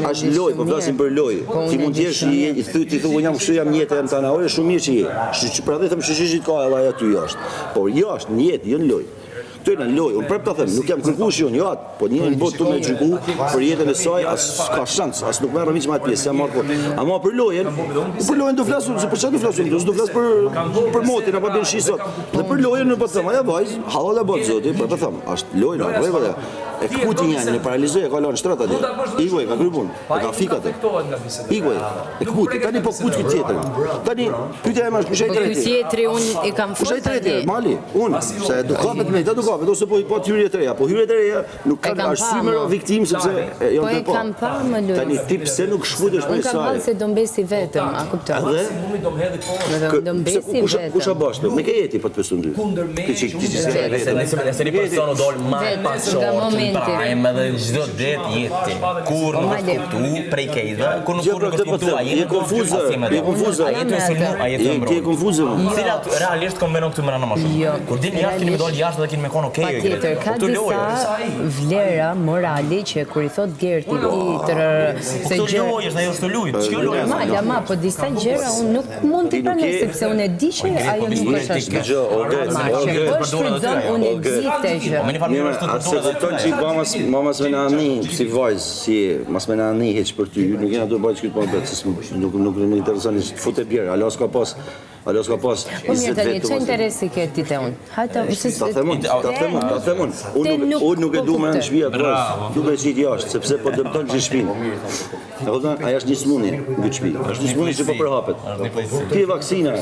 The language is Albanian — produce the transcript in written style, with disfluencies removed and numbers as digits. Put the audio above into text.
Është lojë, po flasim për lojë. Ti mund të jesh ti thua jam kështu jam jetë jam tana, është shumë mirë që je. Pra dhe them shoqërisht ka edhe aty jashtë. Por jashtë në jetë, jo në lojë. Këto janë lojë, unë prap ta them, nuk jam kërkuar unë jo atë, po një botë tu më gjyku për jetën e saj, as ka shans, as nuk merr rëmiq me atë pjesë, jam marrë. Ama për lojën do flasun, se për çfarë do flasun? Do flas për motin apo bën shi sot. Dhe për lojën nuk po them, ajo vajz, hallalla bot zoti, po them, është lojë, apo e kuti janë, e paralizoi, ka lënë shtrat atje. Igoj ka grupun, ka fikat. Igoj, e kuti, tani po kuti tjetër. Tani pyetja ime është kush ai tretë? Tjetri unë e kam fushë tretë, Mali, unë, se do kapet me, do kapet ose po hyrje të reja, po hyrje të reja nuk kanë arsye më viktim sepse jo të po. Kam parë më lojë. Tani ti pse nuk shfutesh me saj? Unë kam thënë se do mbesi vetëm, a kupton? Do mbesi vetëm. Kush a bashkë? Me ke jeti po të beson ty. Se një person u dol më pas shortë, prime edhe çdo det jeti. Kur nuk është kuptu prej kejve, kur nuk është kuptu, a jeti konfuze, a jeti sulmu, a jeti mbro. Ti je konfuze. Cilat realisht kombinon këtu më në mashkull. Kur dini jashtë keni më dol jashtë dhe keni me kono okay. Patjetër, ka disa vlera morali që kur i thot Gerti se gjë është ajo është lujt. Ç'kjo lojë? Ma, po disa gjëra unë nuk mund t'i pranoj sepse unë e di që ajo nuk është ashtu. Po shfrytëzon unë e di këtë gjë. Mamas me nani, si vajzë, si mas me nani heq për ty, nuk jena do bëjt që këtë për betë, nuk më interesan që të fute bjerë, alo s'ka pas, Po mirë tani, që interesi ke ti te unë? Ta themun, unë nuk e du me në shpia të vajzë, du me qitë jashtë, sepse po dëmton që shpinë. Aja është një smuni në këtë shpi, është një smuni që po përhapet. Ti e vaksina.